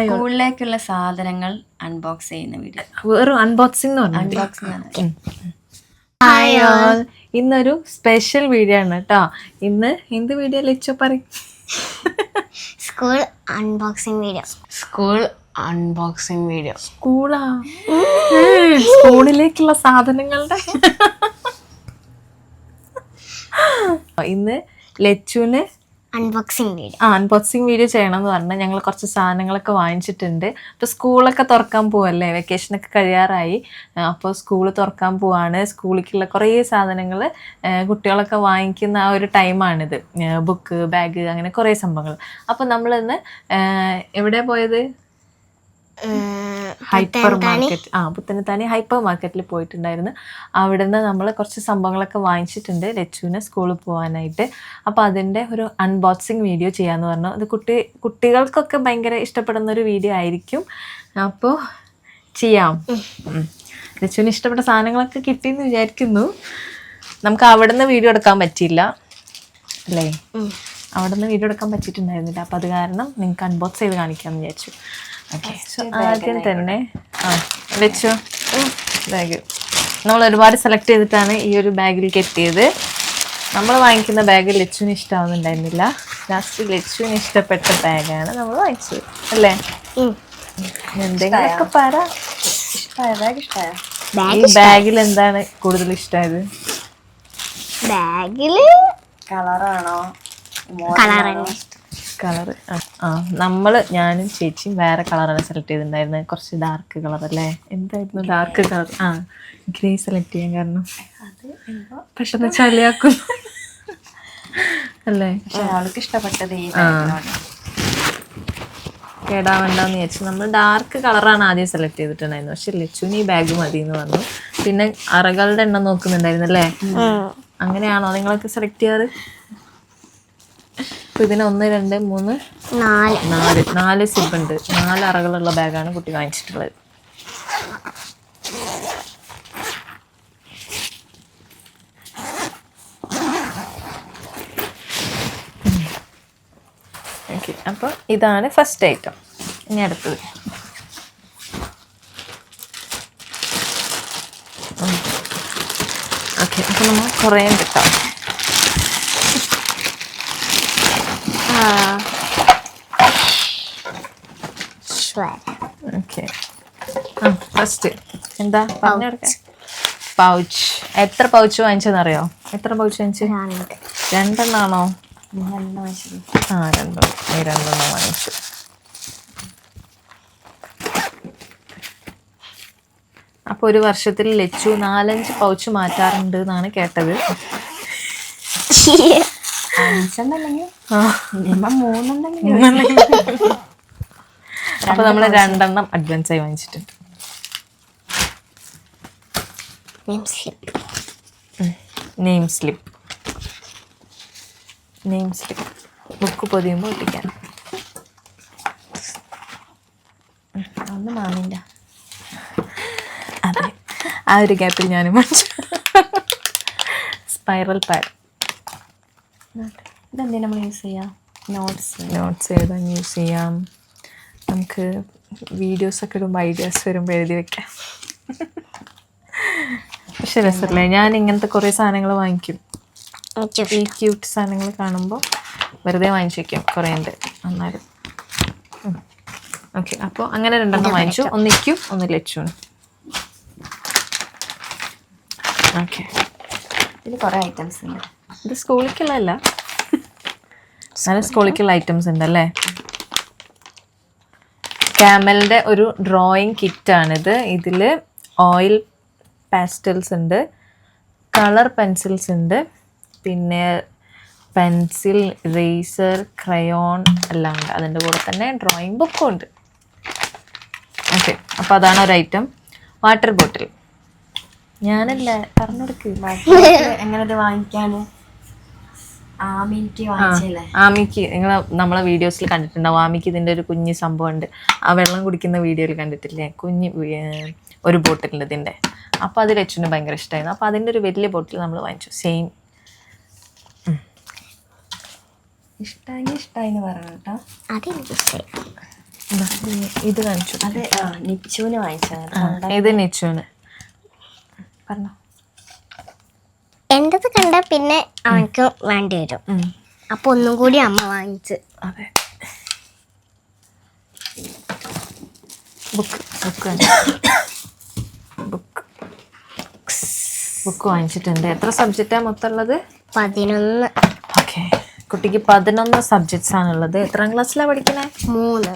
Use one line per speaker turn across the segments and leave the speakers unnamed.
സ്കൂളിലേക്കുള്ള സാധനങ്ങൾ അൺബോക്സ് ചെയ്യുന്ന വീഡിയോ.
വെറും അൺബോക്സിംഗ് എന്ന് പറഞ്ഞു. ഹായ് ഓൾ, ഇന്നൊരു സ്പെഷ്യൽ വീഡിയോ ആണ് കേട്ടോ. ഇന്ന് എന്ത് വീഡിയോ ലച്ചോ പറയും?
School unboxing video.
സ്കൂളിലേക്കുള്ള സാധനങ്ങളുടെ ഇന്ന് ലച്ചുവിന് അൺബോക്സിംഗ് വീഡിയോ ചെയ്യണം എന്ന് പറഞ്ഞാൽ ഞങ്ങൾ കുറച്ച് സാധനങ്ങളൊക്കെ വാങ്ങിച്ചിട്ടുണ്ട്. അപ്പോൾ സ്കൂളൊക്കെ തുറക്കാൻ പോവല്ലേ, വെക്കേഷനൊക്കെ കഴിയാറായി. അപ്പോൾ സ്കൂൾ തുറക്കാൻ പോവാണ്. സ്കൂളിലേക്കുള്ള കുറേ സാധനങ്ങൾ കുട്ടികളൊക്കെ വാങ്ങിക്കുന്ന ആ ഒരു ടൈമാണിത്. ബുക്ക്, ബാഗ്, അങ്ങനെ കുറേ സംഭവങ്ങൾ. അപ്പോൾ നമ്മളിന്ന് എവിടെയാണ് പോയത്? Hyper market. പുത്തനത്താണി ഹൈപ്പർ മാർക്കറ്റിൽ പോയിട്ടുണ്ടായിരുന്നു. അവിടെ നിന്ന് നമ്മൾ കുറച്ച് സംഭവങ്ങളൊക്കെ വാങ്ങിച്ചിട്ടുണ്ട് ലച്ചുവിന് സ്കൂളിൽ പോകാനായിട്ട്. അപ്പോൾ അതിൻ്റെ ഒരു അൺബോക്സിങ് വീഡിയോ ചെയ്യാമെന്ന് പറഞ്ഞു. അത് കുട്ടികൾക്കൊക്കെ ഭയങ്കര ഇഷ്ടപ്പെടുന്ന ഒരു വീഡിയോ ആയിരിക്കും. അപ്പോൾ ചെയ്യാം. ലച്ചുവിന് ഇഷ്ടപ്പെട്ട സാധനങ്ങളൊക്കെ കിട്ടിയെന്ന് വിചാരിക്കുന്നു. നമുക്ക് അവിടെ നിന്ന് വീഡിയോ എടുക്കാൻ പറ്റിയില്ല അല്ലേ? അവിടെ നിന്ന് വീഡിയോ എടുക്കാൻ പറ്റിയിട്ടുണ്ടായിരുന്നില്ല. അപ്പോൾ അത് കാരണം നിങ്ങൾക്ക് അൺബോക്സ് ചെയ്ത് കാണിക്കാമെന്ന് വിചാരിച്ചു. ഓക്കെ, സോ ആദ്യം തന്നെ വെച്ചോ ബാഗ്. നമ്മൾ ഒരുപാട് സെലക്ട് ചെയ്തിട്ടാണ് ഈ ഒരു ബാഗിലേക്ക് എത്തിയത്. നമ്മൾ വാങ്ങിക്കുന്ന ബാഗ് ലച്ചുവിന് ഇഷ്ടമാവുന്നുണ്ടായിരുന്നില്ല. ലാസ്റ്റ് ലച്ചുവിന് ഇഷ്ടപ്പെട്ട ബാഗാണ് നമ്മൾ വാങ്ങിച്ചത് അല്ലേ? എന്തെങ്കിലുമൊക്കെ പറ. ഈ ബാഗിൽ എന്താണ് കൂടുതൽ ഇഷ്ടമായത്?
ബാഗില്
കളറാണോ?
കളറ് ഞാനും ചേച്ചിയും വേറെ കളറാണ് സെലക്ട് ചെയ്തിട്ടുണ്ടായിരുന്നത്. കുറച്ച് ഡാർക്ക് കളർ അല്ലേ? എന്തായിരുന്നു ഡാർക്ക് കളർ? ഗ്രേ സെലക്ട് ചെയ്യാൻ കാരണം പെട്ടെന്ന് ചളിയാക്കും അല്ലേ?
ആൾക്ക് ഇഷ്ടപ്പെട്ടത്
കേടാവണ്ടെന്ന് വിചാരിച്ചു നമ്മൾ ഡാർക്ക് കളറാണ് ആദ്യം സെലക്ട് ചെയ്തിട്ടുണ്ടായിരുന്നു. പക്ഷെ ലച്ചുവിന് ഈ ബാഗ് മതി എന്ന് പറഞ്ഞു. പിന്നെ അറകളുടെ എണ്ണം നോക്കുന്നുണ്ടായിരുന്നല്ലേ? അങ്ങനെയാണോ നിങ്ങളൊക്കെ സെലക്ട് ചെയ്യാറ്? അപ്പോൾ ഇതിന് 1, 2, 3, 4 സിബ് ഉണ്ട്. 4 അറകളുള്ള ബാഗാണ് കുട്ടി വാങ്ങിച്ചിട്ടുള്ളത്. ഓക്കെ, അപ്പോൾ ഇതാണ് ഫസ്റ്റ് ഐറ്റം. ഇനി അടുത്തത് ഓക്കെ. അപ്പോൾ നമ്മൾ കുറേ കിട്ടാം. ഓക്കെ, ഫസ്റ്റ് എന്താ പറഞ്ഞെടുക്ക? പൗച്ച്. എത്ര പൗച്ച് വാങ്ങിച്ചെന്നറിയോ? എത്ര പൗച്ച് വാങ്ങിച്ചു? 2 എണ്ണാണോ? 2 വാങ്ങിച്ചു. അപ്പോൾ ഒരു വർഷത്തിൽ ലച്ചു 4-5 പൗച്ച് മാറ്റാറുണ്ട് എന്നാണ് കേട്ടത്.
3
അപ്പൊ നമ്മൾ 2 എണ്ണം അഡ്വാൻസ് ആയി വാങ്ങിച്ചിട്ടുണ്ട്. നെയിം സ്ലിപ്പ് ബുക്ക് പൊതിയുമ്പോൾ ഒട്ടിക്കാൻ.
മാമിൻ്റെ
അതെ, ആ ഒരു ഗ്യാപ്പിൽ ഞാനും വാങ്ങിച്ചു. Spiral pad.
ഇതെന്തിനാ നമ്മൾ യൂസ് ചെയ്യാം?
നോട്ട്സ് എഴുതാൻ യൂസ് ചെയ്യാം. നമുക്ക് വീഡിയോസൊക്കെ ഇടുമ്പോൾ ഐഡിയാസ് വരുമ്പോൾ എഴുതി വെക്കാം. പക്ഷെ രസമല്ലേ? ഞാൻ ഇങ്ങനത്തെ കുറേ സാധനങ്ങൾ വാങ്ങിക്കും. ഈ ക്യൂട്ട് സാധനങ്ങൾ കാണുമ്പോൾ വെറുതെ വാങ്ങിച്ചു വയ്ക്കും. കുറേ ഉണ്ട് എന്നാലും. ഓക്കെ, അപ്പോൾ അങ്ങനെ 2 എണ്ണം വാങ്ങിച്ചു. ഒന്നിക്കും ഒന്ന് ലച്ചുണ്. ഓക്കെ,
ഇതിൽ കുറേ ഐറ്റംസ് ഉണ്ട്.
ഇത് സ്കൂളിലേക്കുള്ളതല്ല, നല്ല സ്കൂളിലേക്കുള്ള ഐറ്റംസ് ഉണ്ടല്ലേ? ക്യാമലിൻ്റെ ഒരു ഡ്രോയിങ് കിറ്റാണിത്. ഇതിൽ ഓയിൽ പാസ്റ്റൽസ് ഉണ്ട്, കളർ പെൻസിൽസ് ഉണ്ട്, പിന്നെ പെൻസിൽ, ഇറേസർ, ക്രയോൺ എല്ലാം ഉണ്ട്. അതിൻ്റെ കൂടെ തന്നെ ഡ്രോയിങ് ബുക്കും ഉണ്ട്. ഓക്കെ, അപ്പോൾ അതാണ് ഒരു ഐറ്റം. Water bottle. ഞാനല്ല പറഞ്ഞെടുക്ക്.
എങ്ങനെ ഇത് വാങ്ങിക്കാൻ? ആമിക്ക്
നിങ്ങൾ നമ്മളെ വീഡിയോസിൽ കണ്ടിട്ടുണ്ടാവും. ആമിക്ക് ഇതിൻ്റെ ഒരു കുഞ്ഞ് സംഭവം ഉണ്ട്. ആ വെള്ളം കുടിക്കുന്ന വീഡിയോയിൽ കണ്ടിട്ടില്ലേ? കുഞ്ഞ് ഒരു ബോട്ടിലുണ്ട് ഇതിൻ്റെ. അപ്പോൾ അത് ലച്ചുവിന് ഭയങ്കര ഇഷ്ടമായിരുന്നു. അപ്പോൾ അതിൻ്റെ ഒരു വലിയ ബോട്ടിൽ നമ്മൾ വാങ്ങിച്ചു. സെയിം
ഇഷ്ടമായി എന്ന് പറഞ്ഞു കേട്ടോ.
ഇത് കാണിച്ചു.
അത് നിച്ചുവിന് വാങ്ങിച്ചത്.
ഇത് നിച്ചുവിന്. പറഞ്ഞോ.
എന്റത് കണ്ട പിന്നെ അവനക്ക് വേണ്ടി വരും. അപ്പൊ ഒന്നും കൂടി അമ്മ വാങ്ങിച്ച്.
അതെ, ബുക്ക് വാങ്ങിച്ചിട്ടുണ്ട്. എത്ര സബ്ജക്റ്റാ മൊത്തം ഉള്ളത്?
11.
ഓക്കെ, കുട്ടിക്ക് 11 സബ്ജക്ട്സ് ആണുള്ളത്. എത്രാം ക്ലാസ്സിലാണ് പഠിക്കണേ? 3.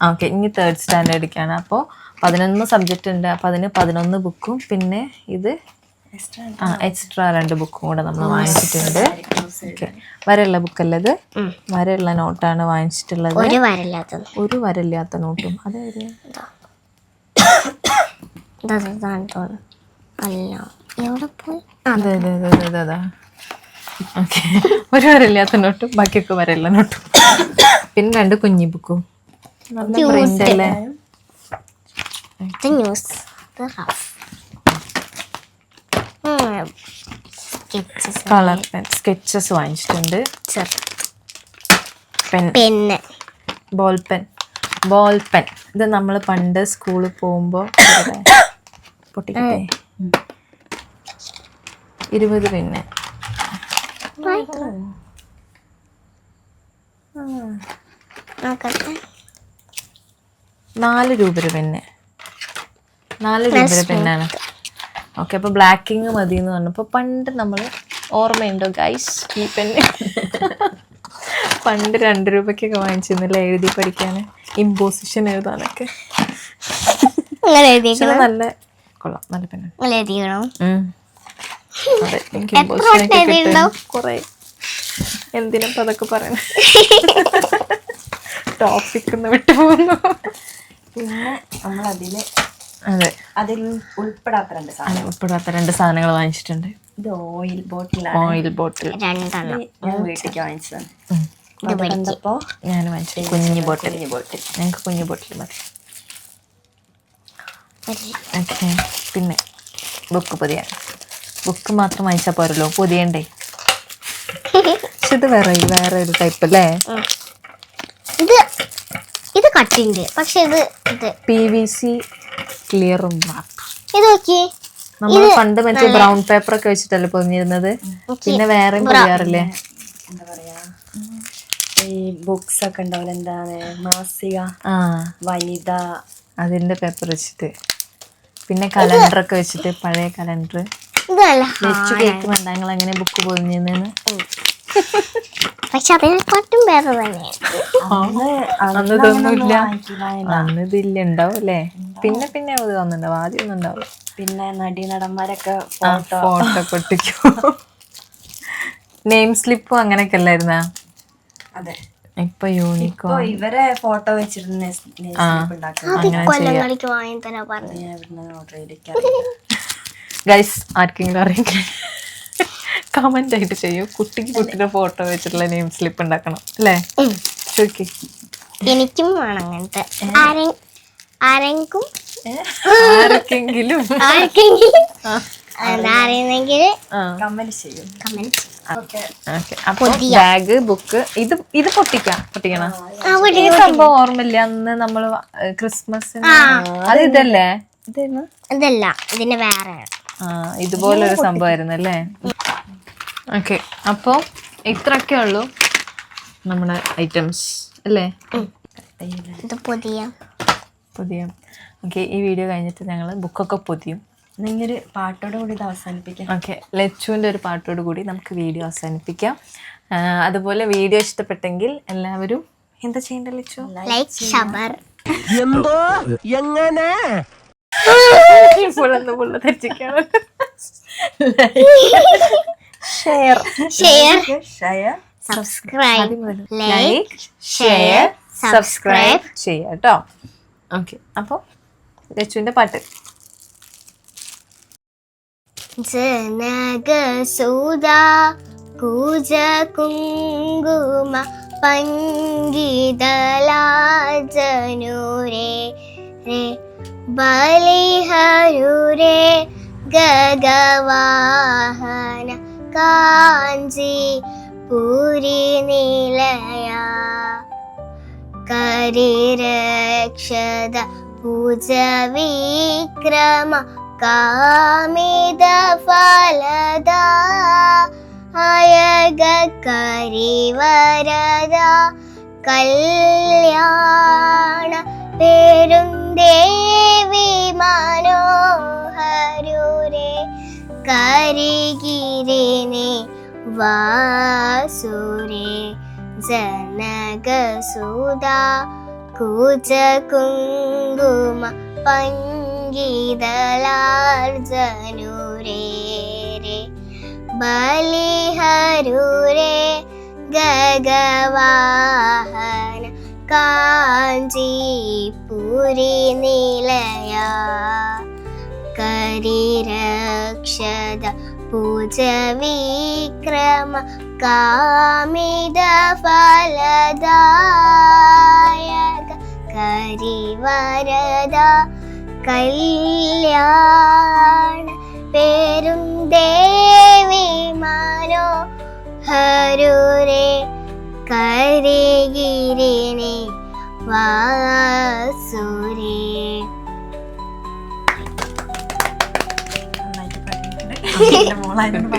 ഓക്കെ, ഇനി 3rd സ്റ്റാൻഡേർഡിലേക്കാണ്. അപ്പോൾ 11 സബ്ജക്റ്റ് ഉണ്ട്. അപ്പോൾ അതിന് 11 ബുക്കും പിന്നെ ഇത് എക്സ്ട്രാ 2 ബുക്കും കൂടെ നമ്മൾ വാങ്ങിച്ചിട്ടുണ്ട്. ഓക്കെ, വരെയുള്ള ബുക്കല്ലേ ഇത്? വരെയുള്ള നോട്ടാണ് വാങ്ങിച്ചിട്ടുള്ളത്. ഒരു വരല്ലാത്ത നോട്ടും. അതെ, അതെ. ഓക്കെ, ഒരു വരല്ലാത്ത നോട്ടും ബാക്കിയൊക്കെ വരല്ല നോട്ടും. പിന്നെ 2 കുഞ്ഞി ബുക്കും. നല്ല പ്രിന്റ് അല്ലേ? കളർ പെൻ, സ്കെച്ചസ് വാങ്ങിച്ചിട്ടുണ്ട്. Pen, ball pen. ഇത് നമ്മൾ പണ്ട് സ്കൂളിൽ പോകുമ്പോൾ പൊട്ടിക്കട്ടെ 20 പെന്ന്. 4 രൂപ പെന്ന്. 4 രൂപ പെന്നാണ്. ഓക്കെ, അപ്പോൾ ബ്ലാക്കിങ് മതി എന്ന് പറഞ്ഞപ്പോൾ പണ്ട് നമ്മൾ ഓർമ്മയുണ്ടോ ഗൈസ് ഈ പെന്ന്? പണ്ട് 2 രൂപയ്ക്കൊക്കെ വാങ്ങിച്ചിരുന്നില്ല എഴുതി പഠിക്കാൻ, ഇമ്പോസിഷൻ എഴുതാനൊക്കെ. നല്ല കൊള്ളാം, നല്ല പെണ്ണ്. അതെ, എനിക്ക് ഇമ്പോസിഷനൊക്കെ കിട്ടും കുറേ. എന്തിനപ്പം അതൊക്കെ പറയണേ? ടോപ്പിക് ഒന്ന് വിട്ടു പോകുന്നു.
പിന്നെ നമ്മൾ അതിൽ ഉൾപ്പെടാത്ത
2 സാധനങ്ങൾ വാങ്ങിച്ചിട്ടുണ്ട്.
ഇത് ഓയിൽ ബോട്ടിൽ ഞാൻ വീട്ടിലേക്ക് വാങ്ങിച്ചതാണ്. കണ്ടപ്പോൾ
ഞാൻ വാങ്ങിച്ചു കുഞ്ഞു ബോട്ടിൽ. ഞങ്ങൾക്ക് കുഞ്ഞു ബോട്ടിൽ മതി. ഓക്കെ, പിന്നെ ബുക്ക് മാത്രം വാങ്ങിച്ചാൽ പോരല്ലോ, പൊതിയണ്ടേ? ഇത് വേറെ ഒരു ടൈപ്പ് അല്ലേ?
ഇത് കട്ടിണ്ട്, പക്ഷെ ഇത്
PVC ക്ലിയറും.
ഇത് നോക്കി,
നമ്മൾ പണ്ട് മറ്റേ ബ്രൗൺ പേപ്പർ ഒക്കെ വെച്ചിട്ടല്ലേ പൊതിഞ്ഞിരുന്നത്. പിന്നെ വേറെ പൊതിയാറില്ലേ?
എന്താ പറയാ, ഈ ബുക്സ് ഒക്കെ ഉണ്ടാവില്ല, എന്താണ് മാസിക, വനിത, അതിന്റെ
പേപ്പർ വെച്ചിട്ട്. പിന്നെ കലണ്ടർ ഒക്കെ വെച്ചിട്ട്, പഴയ കലണ്ടർ വെച്ച് കേൾക്കുന്നുണ്ട് ഞങ്ങൾ എങ്ങനെ ബുക്ക് പൊതിഞ്ഞെന്ന്.
പക്ഷെ അതിനെക്കാട്ടും വേറെ തന്നെ.
അന്നിതൊന്നുമില്ല, അന്നിതില്ല. ഉണ്ടാവും അല്ലേ? പിന്നെ അത് വന്നിട്ടുണ്ടാവും, ആദ്യം ഒന്നും ഉണ്ടാവും.
പിന്നെ നടന്മാരൊക്കെ
ഫോട്ടോ പൊട്ടിക്കും. നെയിം സ്ലിപ്പും അങ്ങനെയൊക്കെ അല്ലായിരുന്നാ?
അതെ,
ഇപ്പൊ യൂണിക്കോ
ഇവരെ ഫോട്ടോ വെച്ചിരുന്ന
ഗൈസ്, ആർക്കെങ്കിലും അറിയില്ല കമന്റ് ആയിട്ട് ചെയ്യൂ. കുട്ടിയുടെ ഫോട്ടോ വെച്ചിട്ടുള്ള നെയിം സ്ലിപ്പ് ഉണ്ടാക്കണം അല്ലേ? ചോദിക്ക്.
എനിക്കും വേണം അങ്ങനത്തെ.
ആർക്കെങ്കിലും അപ്പൊ ബാഗ്, ബുക്ക്, ഇത് പൊട്ടിക്കണം. ഈ സംഭവം ഓർമ്മയില്ല, അന്ന് നമ്മള് ക്രിസ്മസിന് അത് ഇതല്ലേ?
ഇതല്ല, ഇതിന് വേറെ
ഇതുപോലൊരു സംഭവമായിരുന്നു അല്ലേ? ഓക്കെ, അപ്പോൾ ഇത്രയൊക്കെ ഉള്ളൂ നമ്മുടെ ഐറ്റംസ് അല്ലേ? പൊതിയാം. ഓക്കെ, ഈ വീഡിയോ കഴിഞ്ഞിട്ട് ഞങ്ങൾ ബുക്കൊക്കെ പൊതിയും.
നിങ്ങൊരു പാട്ടോട് കൂടി ഇത് അവസാനിപ്പിക്കാം.
ഓക്കെ, ലച്ചുവിൻ്റെ ഒരു പാട്ടോട് കൂടി നമുക്ക് വീഡിയോ അവസാനിപ്പിക്കാം. അതുപോലെ വീഡിയോ ഇഷ്ടപ്പെട്ടെങ്കിൽ എല്ലാവരും എന്താ ചെയ്യേണ്ട ലച്ചു?
ലൈക്ക്, ഷെയർ,
സബ്സ്ക്രൈബ് ചെയ്യാം കേട്ടോ. ഓക്കെ, അപ്പോൾ ലച്ചുവിൻ്റെ പാട്ട്.
ജനകസുധാ കൂജ കുങ്കുമ പങ്കിതലാജനുരേ രേ ബലിഹരുരേ ഗഗവാഹന കാഞ്ചി പുരി നിലയ കരിരക്ഷത പൂജ വിക്രമ കാമിത ഫലദ അയക കരിവരദ കല്യാണ പേരും ദേവി മനോഹരുരേ കരിഗിരിനെ വാസുരേ ജനകസുത കൂജ കുങ്കുമ പങ്കിതലാർജനുരേ ബലിഹരുരേ ഗഗവാഹന കാഞ്ചീപുരി നിലയ കരിരക്ഷത പൂജ വിക്രമ കാമിത ഫലദായക കരിവരദ കല്യാണ പേരും ദേവി മനോഹരുരേ കരിഗിരിനെ വാസുരേ.
നന്നായിട്ട് പാടിയിട്ടുണ്ട്. മോളായിരുന്നു.